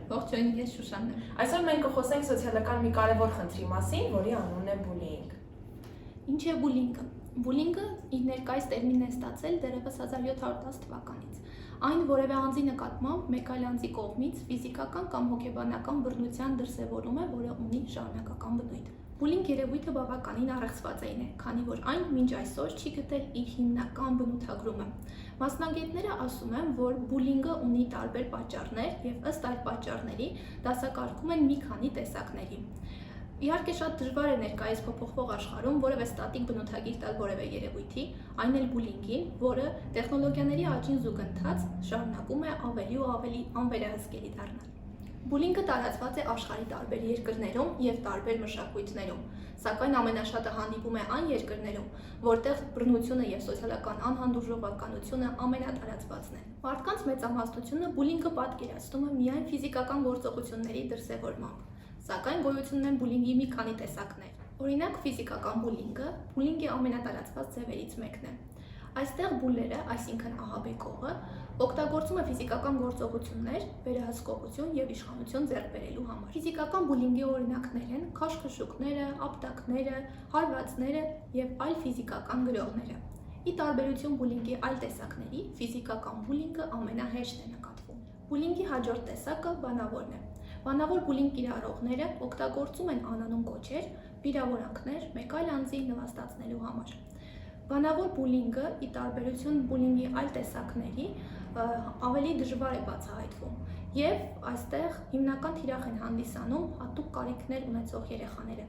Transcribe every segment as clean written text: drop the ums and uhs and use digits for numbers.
Ողջույն, ես Շուշանն եմ։ Այսօր մենք կխոսենք սոցիալական մի կարևոր խնդրի մասին, որի անունն է բուլինգ։ Ինչ է բուլինգը։ Բուլինգը իր ներկայիս տերմինն է ստացել դեռևս 1710 թվականից։ Այն որևէ անձի նկատմամբ մեկ այլ անձի կողմից ֆիզիկական կամ հոգեբանական բռնության դրսևորում է, որը ունի շարունակական բնույթ։ Բուլինգ երևույթը բավականին առեղծվածային է, քանի որ այն մինչ այսօր չի գտել իր հիմնական բնութագրումը։ Մասնագետները ասում են, որ բուլինգը ունի տարբեր պատճառներ եւ ըստ այդ պատճառների դասակարգում են մի քանի տեսակների։ Իհարկե շատ դժվար է ներկայիս փոփոխվող աշխարհում որևէ ստատիկ բնութագիր տալ որևէ երևույթի, այն էլ բուլինգին, որը տեխնոլոգիաների աճին զուգընթաց շարունակում է ավելի ու ավելի անվերահսկելի դառնալ։ Բուլինգը տարածված է աշխարհի տարբեր երկրներում եւ տարբեր մշակույթներում, սակայն ամենաշատը հանդիպում է այն երկրներում, որտեղ բռնությունը եւ սոցիալական անհանդուրժողականությունը ամենատարածվածն են։ Մարդկանց մեծամասնությունը բուլինգը պատկերացնում է միայն ֆիզիկական գործողությունների դրսևորմամբ, սակայն գոյություն ունեն բուլինգի մի քանի տեսակներ։ Օրինակ, ֆիզիկական բուլինգը բուլինգի ամենատարածված ձևերից մեկն է։ Այստեղ բուլերը, այսինքն ահաբեկողը, օգտագործում է ֆիզիկական գործողություններ, վերահսկողություն եւ իշխանություն ձեռք բերելու համար։ Ֆիզիկական բուլինգի օրինակներ են քաշքշուկները, ապտակները, հարվածները եւ այլ ֆիզիկական գրոհները։ Ի տարբերություն բուլինգի այլ տեսակների, ֆիզիկական բուլինգը ամենահեշտ է նկատվում։ Բուլինգի հաջորդ տեսակը բանավորն է։ Բանավոր բուլինգ կիրառողները օգտագործում են անանուն կոչեր, վիրավորանքներ մեկ այլ անձի նվաստացնելու համար։ Բանավոր բուլինգը, ի տարբերություն բուլինգի այլ տեսակների, ավելի դժվար է բացահայտվում եւ այստեղ հիմնական թիրախ են հանդիսանում հատուկ կարիքներ ունեցող երեխաները։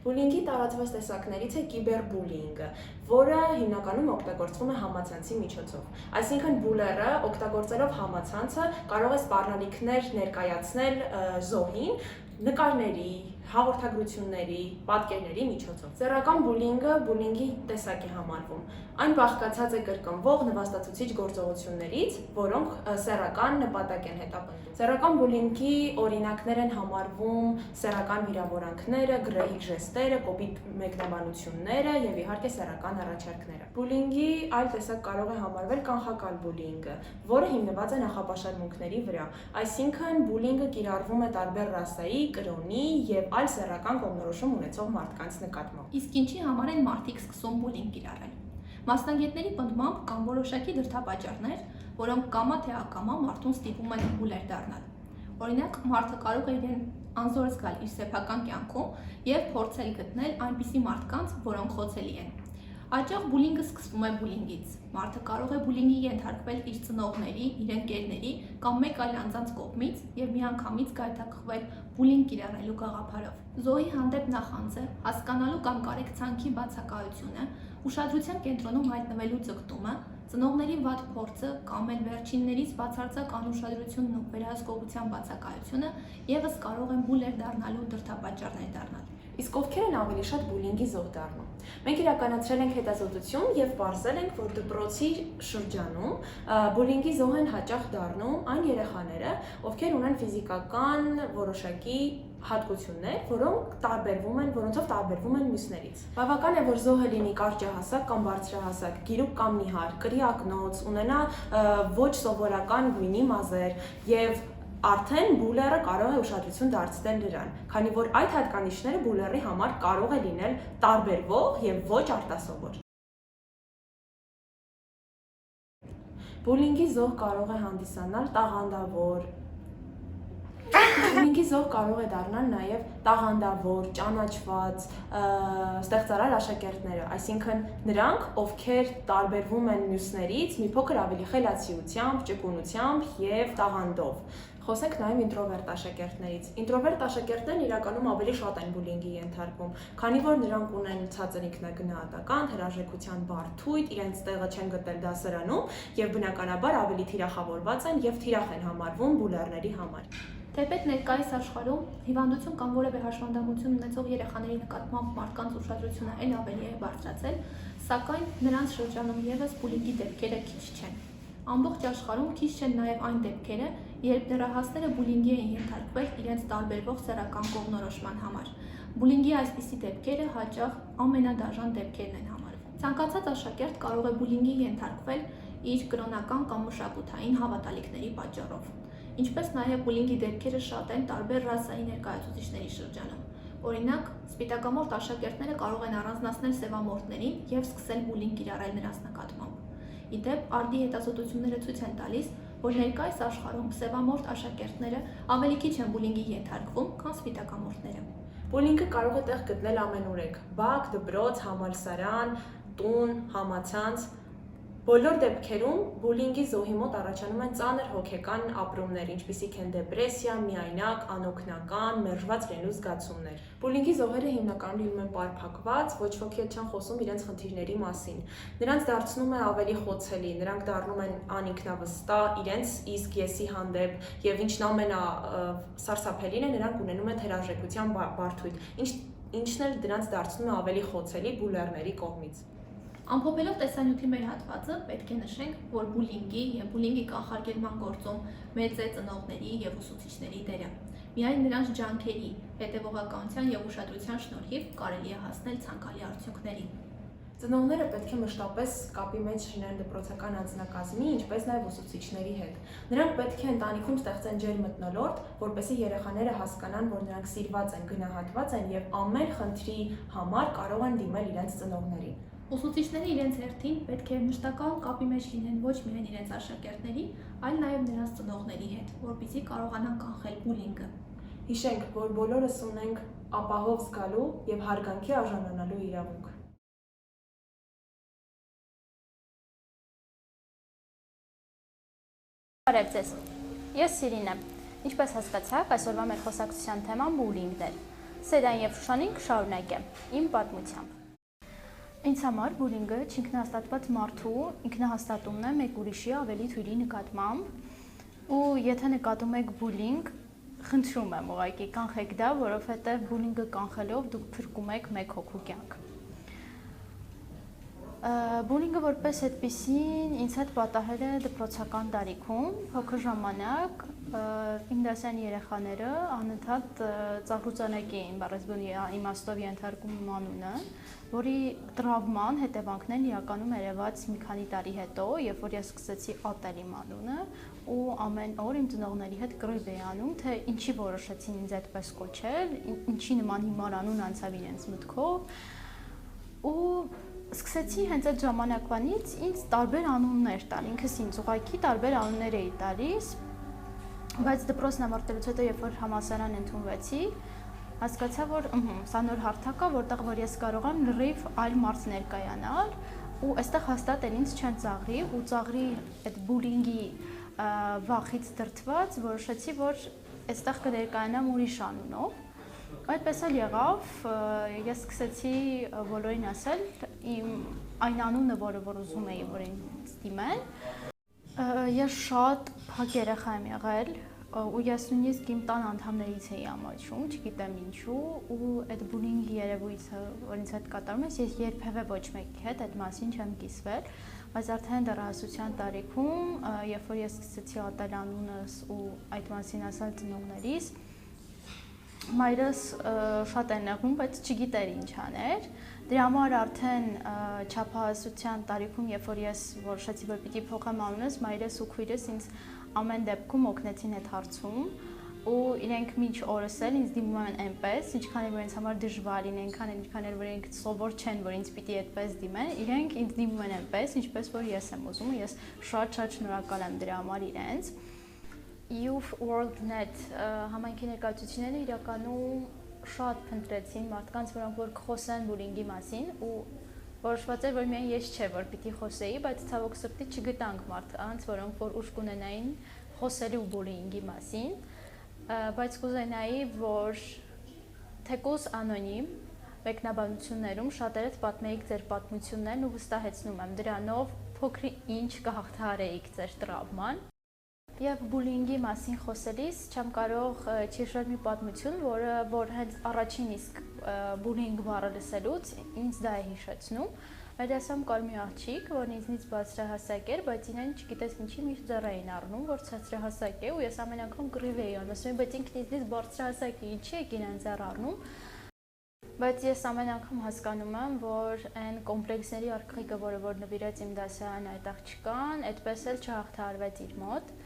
Բուլինգի տարածված տեսակներից է կիբերբուլինգը, որը հիմնականում օգտագործվում է համացանցի միջոցով։ Այսինքն բուլերը օգտագործելով համացանցը կարող է սպառնալիքներ ներկայացնել զոհին նկարների, հաղորդագրությունների, պատկերների միջոցով։ Սեռական բուլինգը բուլինգի տեսակ է համարվում։ Այն բաղկացած է կրկնվող նվաստացուցիչ գործողություններից, որոնք սեռական նպատակ են հետապնդում։ Սեռական բուլինգի օրինակներ են համարվում սեռական վիրավորանքները, գրեհիկ ժեստերը, կոպիտ մեկնաբանությունները եւ իհարկե սեռական առաջարկները։ Բուլինգի այլ տեսակ կարող է համարվել կանխակալ բուլինգը, որը հիմնված է նախապաշարմունքների վրա։ Այսինքն բուլինգը կիրառվում է տարբեր ռասայի, կրոնի եւ այլ սեռական կողմնորոշում ունեցող մարդկանց նկատմամբ։ Իսկ ինչի համար են մարդիկ սկսում բուլինգ կիրառել։ Մասնագետների պնդմամբ կան որոշակի դրդապատճառներ, որոնք կամա թե ակամա մարդուն ստիպում են բուլեր դառնալ։ Օրինակ, մարդը կարող է իրեն անզոր զգալ իր սեփական կյանքում եւ փորձել գտնել այնպիսի մարդկանց, որոնք խոցելի են։ Հաճախ բուլինգը սկսվում է բուլինգից։ Մարդը կարող է բուլինգի ենթարկվել իր ծնողների, իր ընկերների կամ մեկ այլ անձանց կողմից եւ միանգամից գայթակղվել բուլինգ կիրառելու գաղափարով։ Զոհի հանդեպ նախանձը, հասկանալու կամ կարեկցանքի բացակայությունը, ուշադրության կենտրոնում հայտնվելու ձգտումը, ծնողների վատ փորձը կամ էլ վերջիններից բացարձակ անուշադրությունն ու վերահսկողության բացակայությունը եւս կարող են բուլեր դառնալու դրդապատճառներ դառնալ։ Իսկ ովքեր են ավելի շատ բուլինգի զոհ դառնում։ Մենք իրականացրել ենք հետազոտություն եւ պարզել ենք, որ դպրոցի շրջանում բուլինգի զոհ են հաճախ դառնում այն երեխաները, ովքեր ունեն ֆիզիկական որոշակի հատկություններ, որոնցով տարբերվում են մյուսներից։ Բավական է, որ զոհը լինի կարճահասակ կամ բարձրահասակ, գիրուկ կամ նիհար, կրի ակնոց, ունենա ոչ սովորական գույնի մազեր եւ արդեն բուլերը կարող է ուշադրություն դարձնել նրան, քանի որ այդ հատկանիշները բուլերի համար կարող է լինել տարբերվող եւ ոչ արտասովոր։ Բուլինգի զոհ կարող է հանդիսանալ տաղանդավոր Բուլինգի զոհ կարող է դառնալ նաև տաղանդավոր, ճանաչված, ստեղծարար աշակերտները, այսինքն նրանք, ովքեր տարբերվում են մյուսներից մի փոքր ավելի խելացիությամբ, ճկունությամբ եւ տաղանդով։ Խոսենք նաև ինտրովերտ աշակերտներից։ Ինտրովերտ աշակերտներն իրականում ավելի շատ են բուլինգի ենթարկվում, քանի որ նրանք ունեն ցածր ինքնագնահատական, հրաժեշտության բարդույթ, իրենց տեղը չեն գտել դասարանում եւ բնականաբար ավելի թիրախավորված են եւ թիրախ են համարվում բուլերների համար։ Թեպետ ներկայիս աշխարհում հիվանդություն կամ որևէ հաշվանդամություն ունեցող երեխաների նկատմամբ մարդկանց ուշադրությունը այլ ավելի է բարձրացել, սակայն նրանց շրջանում եւս բուլինգի դեպքերը քիչ չեն։ Ամբողջ աշխարհում քիչ չեն նաեւ այն դեպքերը, երբ դեռահասները բուլինգի են ենթարկվել իրենց տարբերվող սեռական կողմնորոշման համար։ Բուլինգի այսպիսի դեպքերը հաճախ ամենադաժան դեպքերն են համարվում։ Ցանկացած աշակերտ կարող է բուլինգի ենթարկվել իր կրոնական կամ մշակութային հավատալիքների պատճառով։ Ինչպես նաև բուլինգի դեպքերը շատ են տարբեր ռասայի ներկայացուցիչների շրջանում։ Օրինակ, սպիտակամորթ աշակերտները կարող են առանձնացնել սևամորթներին և սկսել բուլինգ կիրառել նրանց նկատմամբ։ Ի դեպ, արդի հետազոտությունները ցույց են տալիս, որ ներկայիս աշխարհում սևամորթ աշակերտները ավելի քիչ են բուլինգի ենթարկվում, քան սպիտակամորթները։ Բուլինգը կարող է տեղ գտնել ամենուրեք՝ բակ, դպրոց, համալսարան, տուն, համացանց։ Բոլոր դեպքերում բուլինգի զոհի մոտ առաջանում են ծանր հոգեկան ապրումներ, ինչպիսիք են դեպրեսիա, միայնակ, անօգնական, մերժված լինելու զգացումներ։ Բուլինգի զոհերը հիմնականում լինում են պարփակված, ոչ ոքի հետ չեն խոսում իրենց խնդիրների մասին։ Նրանց դարձնում է ավելի խոցելի, նրանք դառնում են անինքնավստահ իրենց իսկ եսի հանդեպ, եւ ինչն ամենասարսափելին է, նրանք ունենում են թերարժեքության բարդույթ, ինչն էլ դրանց դարձնում է ավելի խոցելի բուլերների կողմից։ Ամփոփելով տեսանյութի մեր հատվածը, պետք է նշենք, որ բուլինգի և բուլինգի կանխարգելման գործում մեծ է ծնողների և ուսուցիչների դերը։ Միայն նրանց ջանքերի, հետևողականության և ուշադրության շնորհիվ կարելի է հասնել ցանկալի արդյունքների։ Ծնողները պետք է մշտապես կապի մեջ լինեն դպրոցական անձնակազմի, ինչպես նաև ուսուցիչների հետ։ Նրանք պետք է ընտանիքում ստեղծեն ջերմ մթնոլորտ, որպեսզի երեխաները հասկանան, որ նրանք սիրված են, գնահատված են և ամեն խնդրի համար կարող են դիմել իրենց ծնողներին։ Ուսուցիչները իրենց հերթին պետք է մշտական կապի մեջ լինեն ոչ միայն իրենց աշակերտների, այլ նաև նրանց ծնողների հետ, որպեսզի կարողանան կանխել բուլինգը։ Հիշենք, որ բոլորս ունենք ապահով զգալու և հարգանքի արժանանալու իրավունք։ Բարև ձեզ, ես Սիրին եմ, ինչպես հասկացաք, այսօրվա մեր խոսակցության թեման բուլինգն էր, Սեդան և Շուշանին կշարունակեմ, իմ պատմությամբ։ Ինձ համար բուլինգը չինքնահաստատված մարդու ինքնահաստատումն է մեկ ուրիշի ավելի թույլի նկատմամբ ու եթե նկատում եք բուլինգ, խնդրում եմ ուղղակի կանխեք դա, որովհետև բուլինգը կանխելով դուք փրկում եք մեկ հոգու կյանք։ Բուլինգը որպես այդպիսին ինձ հետ պատահել է դպրոցական տարիքում, փոքր ժամանակ իմ դասային երեխաները անընդհատ ծաղրուծանակի էին բառեզբունի իմաստով ենթարկում իմ անունը, որի տրավման հետևանքներն իրականում երևաց մի քանի տարի հետո, երբ որ ես սկսեցի ատել իմ անունը ու ամեն օր իմ ծնողների հետ կռիվ էի անում, թե ինչի որոշեցին ինձ այդպես կոչել, ինչի նման հիմար անուն անցավ իրենց մտքով ու սկսեցի հենց այդ ժամանակվանից ինձ տարբեր անուններ տալ, ինքս ինձ ուղղակի տարբեր անուններ էի տալիս, բայց դպրոցն ավարտելուց հետո, երբ որ համալսարան ընդունվեցի, հասկացա, որ սա նոր հարթակ է, որտեղ որ ես կարող եմ լրիվ այլ մարդ ներկայանալ ու այստեղ հաստատ էլ ինձ չեն ծաղրի ու ծաղրի այդ բուլինգի վախից դրդված որոշեցի, որ այստեղ կներկայանամ ուրիշ անունով։ Այդպես էլ եղավ, ես սկսեցի բոլորին ասել իմ այն անունը, որ ուզում էի, որ ինձ դիմեն։ Ես շատ փակ երեխա եմ եղել ու ես նույնիսկ իմ տան անդամներից էի ամաչում, չգիտեմ ինչու, ու այդ բուլինգի երևույթը, որ ինձ հետ կատարում ես, ես երբևէ ոչ մեկի հետ այդ մասին չեմ կիսվել, բայց արդեն դեռահասության տարիքում, երբ որ ես սկսեցի ատել անունս ու այդ մասին ասալ ծնողներիս, մայրս շատ է նեղում, բայց չգիտեր ինչ աներ։ Դրա համար արդեն չափահասության տարիքում, երբ որ ես որոշեցի, որ պիտի փոխեմ անունս, մայրս ու քույրս ինձ ամեն դեպքում օգնեցին այդ հարցում ու իրենք մինչ օրս էլ ինձ դիմում են այնպես, ինչքան էլ որ ինձ համար դժվար είναι, ինչքան էլ որ իրենք սովոր չեն, որ ինձ պիտի այդպես դիմեն, իրենք ինձ դիմում են այնպես, ինչպես որ ես եմ ուզում, ես շատ շնորհակալ եմ դրա համար իրենց։ Youth World.net համայնքի ներկայացուցիչները իրականում շատ փնտրեցին մարդկանց, որոնք որ խոսեն բուլինգի մասին ու որոշված էր, որ միայն ես չէ, որ պիտի խոսեի, բայց ցավոք սրտի չգտանք մարդկանց, որոնք որ ուժ կունենային խոսելու բուլինգի մասին, բայց կուզենայի, որ թեկուզ անոնիմ մեկնաբանություններում շատերդ պատմեիք ձեր պատմություններն ու վստահեցնում եմ դրանով փոքր ինչ կհաղթահարեիք ձեր տրավման։ Եվ բուլինգի մասին խոսելիս չեմ կարող չհիշել մի պատմություն, որ հենց առաջին իսկ բուլինգ բառը լսելուց ինձ դա է հիշեցնում։ Մեր դասում կար մի աղջիկ, որն ինձնից բարձրահասակ էր, բայց իրեն չգիտես ինչի միշտ ձեռ էին առնում, որ ցածրահասակ է ու ես ամեն անգամ կռիվ էի անում, ասում եմ, բայց ինքն ինձնից բարձրահասակ է, ինչի եք իրեն ձեռ առնում։ Բայց ես ամեն անգամ հասկանում եմ, որ այն կոմպլեքսների արխիվը, որը որ նվիրեց իմ դասարան այդ աղջկան, այդպես էլ չհաղթահարվեց իր մոտ։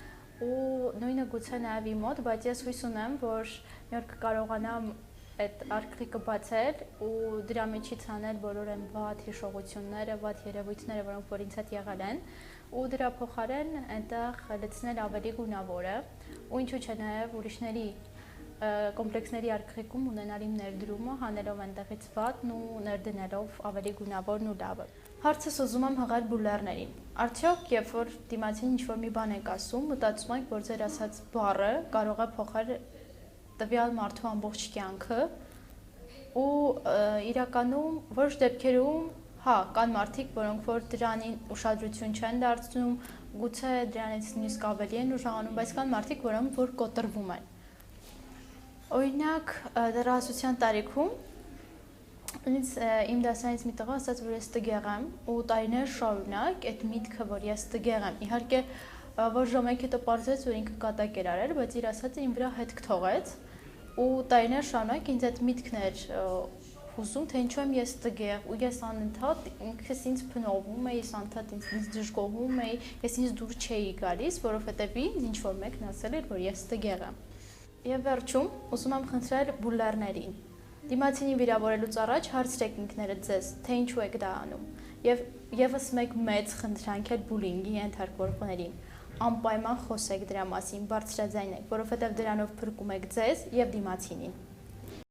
ու նույնը գուցե նաև իմ մոտ, բայց ես հույս ունեմ, որ մի օր կկարողանամ այդ արկղիկը բացել ու դրա միջից անել բոլոր այն վատ հիշողությունները, վատ երևույթները, որոնք որ ինձ հետ եղել են, ու դրա փոխարեն այնտեղ լցնել ավելի գունավորը, ու ինչու՞ չէ նաև ուրիշների կոմպլեքսների արկղիկում ունենալ իմ ներդրումը, հանելով այնտեղից վատն ու ներդնելով ավելի գունավորն ու լավը։ Հարցս ուզում եմ հղել բուլերներին։ Արդյոք, երբ որ դիմացին ինչ-որ մի բան եք ասում, մտածում եք, որ ձեր ասած բառը կարող է փոխել տվյալ մարդու ամբողջ կյանքը, ու իրականում որոշ դեպքերում, հա, կան մարդիկ, որոնք որ դրանին ուշադրություն չեն դարձնում, գուցե դրանից նույնիսկ ավելի են ուժեղանում, բայց կան մարդիկ, որոնք որ կոտրվում են։ Օրինակ, դեռահասության տարիքում իմ դասարանից մի տղա ասաց, որ ես տգեղ եմ, ու տարիներ շարունակ այդ միտքը, որ ես տգեղ եմ, իհարկե որ ժամանակ հետո պարզեց, որ ինքը կատակ էր արել, բայց իր ասածը իմ վրա հետք թողեց, ու տարիներ շարունակ ինձ այդ միտքն էր հուզում, թե ինչու եմ ես տգեղ, ու ես անընդհատ ինքս ինձ փնովում էի, ես անընդհատ ինձ դժգոհում էի, ես ինձ դուր չէի գալիս, որովհետև ինձ ինչ-որ մեկն ասել էր, որ ես տգեղ եմ։ Եվ վերջում ուզում եմ խնդրել բուլերներին. Դիմացինին վիրավորելուց առաջ հարցրեք ինքներդ ձեզ, թե ինչու եք դա անում, եւ եւս մեկ մեծ խնդրանք է բուլինգի ենթարկվողներին. անպայման խոսեք դրա մասին, բարձրաձայնեք, որովհետեւ դրանով փրկում եք ձեզ եւ դիմացինին։